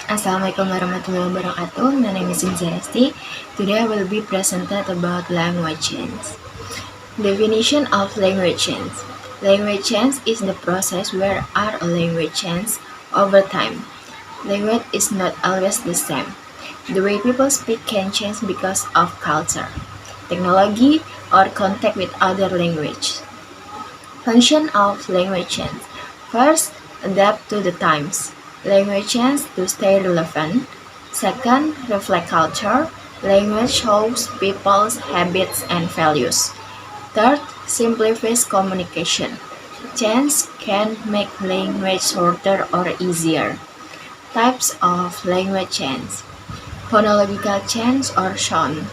Assalamualaikum warahmatullahi wabarakatuh. My name is Inzesti. Today I will be presented about language change. Definition of language change. Language change is the process where our language changes over time. Language is not always the same. The way people speak can change because of culture, technology, or contact with other language. Function of language change. First, adapt to the times. Language change to stay relevant. Second, reflect culture. Language shows people's habits and values. Third, simplifies communication. Change can make language shorter or easier. Types of language change. Phonological change or sound.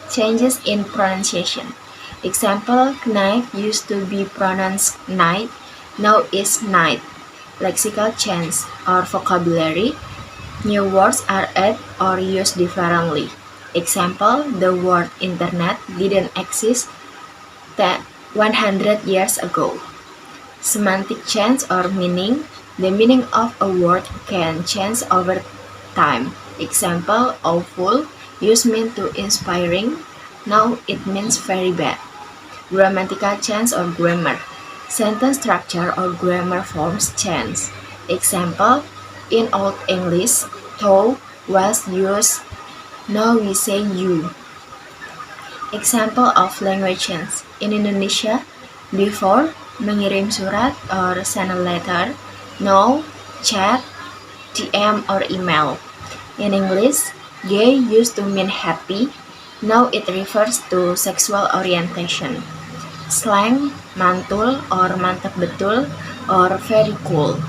Changes in pronunciation. Example, knife used to be pronounced knight, now is night. Lexical change or vocabulary. New words are added or used differently. Example, the word internet didn't exist 100 years ago. Semantic change or meaning. The meaning of a word can change over time. Example, awful used mean to inspiring, now it means very bad. Grammatical change or grammar. Sentence structure or grammar forms change. Example, in Old English, thou was used, now we say you. Example of language change. In Indonesia, before, mengirim surat or send a letter, now, chat, DM or email. In English, gay used to mean happy, now it refers to sexual orientation. Slang, mantul or mantap betul or very cool.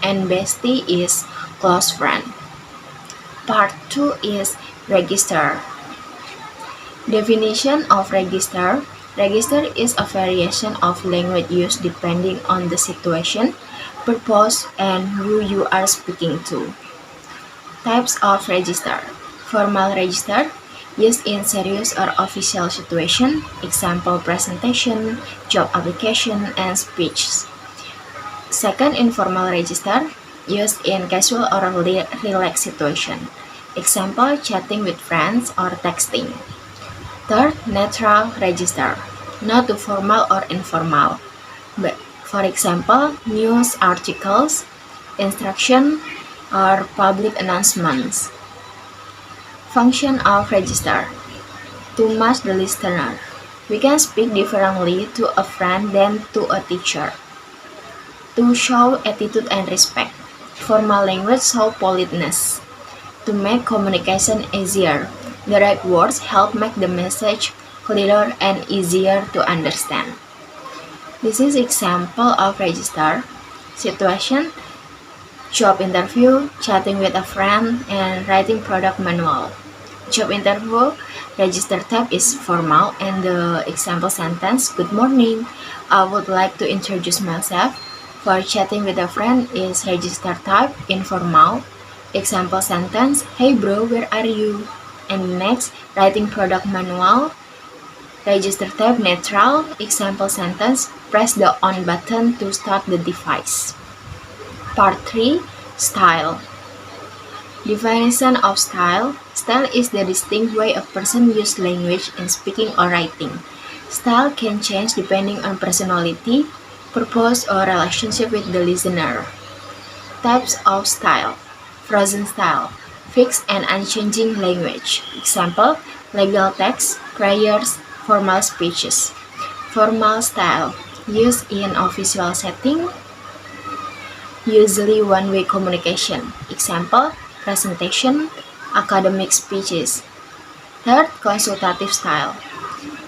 And bestie is close friend. Part 2 is register. Definition of register. Register is a variation of language use depending on the situation, purpose, and who you are speaking to. Types of register. Formal register, used in serious or official situation, example presentation, job application, and speeches. Second, informal register, used in casual or relaxed situation, example chatting with friends or texting. Third, neutral register, not too formal or informal. But for example, news articles, instruction, or public announcements. Function of register. To match the listener. We can speak differently to a friend than to a teacher. To show attitude and respect. Formal language show politeness. To make communication easier. The right words help make the message clearer and easier to understand. This is example of register. Situation, job interview, chatting with a friend, and writing product manual. Job interview, register type is formal, and the example sentence, good morning, I would like to introduce myself. For chatting with a friend is register type, informal. Example sentence, hey bro, where are you? And next, writing product manual, register type neutral. Example sentence, press the on button to start the device. Part 3, style. Definition of style. Style is the distinct way a person uses language in speaking or writing. Style can change depending on personality, purpose, or relationship with the listener. Types of style. Frozen style. Fixed and unchanging language. Example, legal text, prayers, formal speeches. Formal style. Used in official setting, usually one-way communication. Example, presentation, academic speeches. Third, consultative style.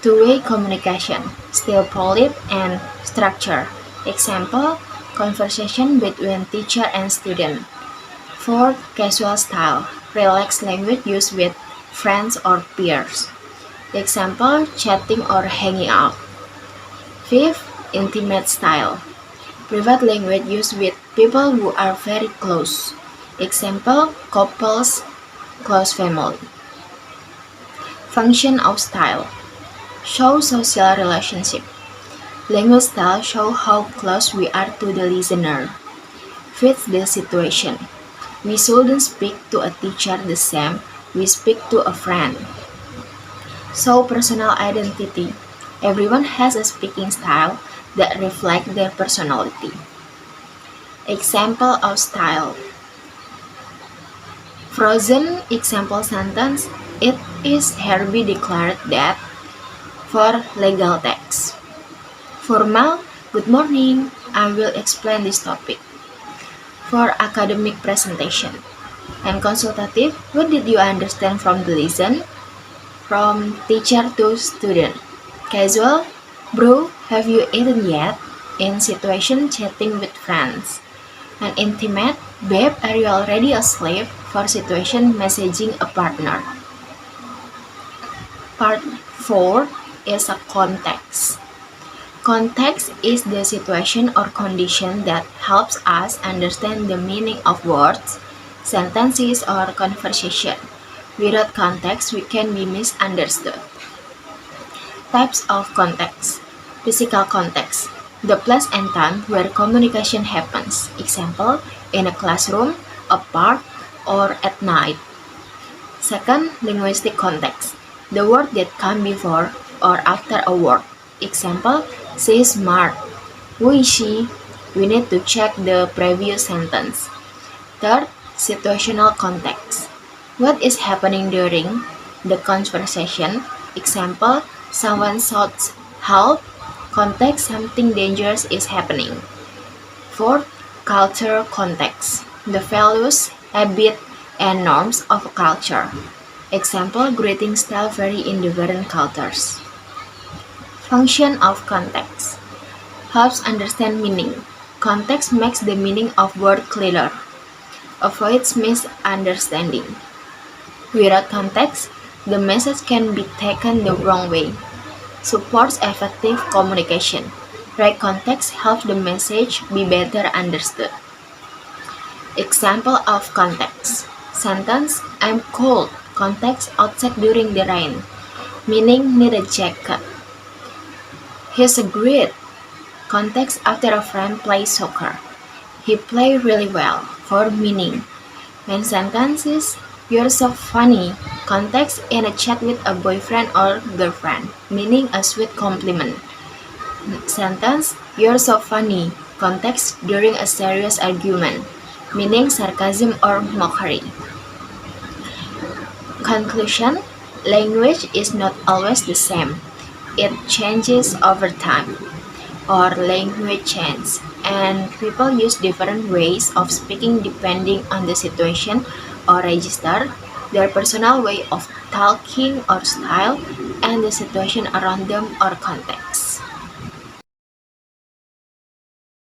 Two-way communication, still polite and structured. Example, conversation between teacher and student. Fourth, casual style, relaxed language used with friends or peers. Example, chatting or hanging out. Fifth, intimate style, private language used with people who are very close. Example, couples, close family. Function of style. Show social relationship. Language style show how close we are to the listener. Fits the situation. We shouldn't speak to a teacher the same we speak to a friend. So personal identity. Everyone has a speaking style that reflects their personality. Example of style. Frozen example sentence. It is Herbie declared that for legal text. Formal, good morning. I will explain this topic. For academic presentation. And consultative, what did you understand from the lesson? From teacher to student. Casual, bro, have you eaten yet? In situation, chatting with friends. And intimate, babe, are you already asleep? For situation, messaging a partner. Part 4 is a context. Context is the situation or condition that helps us understand the meaning of words, sentences, or conversation. Without context, we can be misunderstood. Types of context. Physical context. The place and time where communication happens. Example, in a classroom, a park, or at night. Second, linguistic context. The word that come before or after a word. Example, she is smart. Who is she? We need to check the previous sentence. Third, situational context. What is happening during the conversation? Example, someone shouts help. Context, something dangerous is happening. Fourth, cultural context. The values, habits, and norms of a culture. Example, greeting style vary in different cultures. Function of context. Helps understand meaning. Context makes the meaning of word clearer. Avoids misunderstanding. Without context, the message can be taken the wrong way. Supports effective communication. Right context helps the message be better understood. Example of context. Sentence, I'm cold. Context, outside during the rain. Meaning, need a jacket. He's great. Context, after a friend plays soccer. He played really well. For meaning. Main sentence is, you're so funny. Context, in a chat with a boyfriend or girlfriend. Meaning, a sweet compliment. Sentence, you're so funny. Context, during a serious argument. Meaning, sarcasm or mockery. Conclusion, language is not always the same. It changes over time, or language change, and people use different ways of speaking depending on the situation or register, their personal way of talking or style, and the situation around them or context.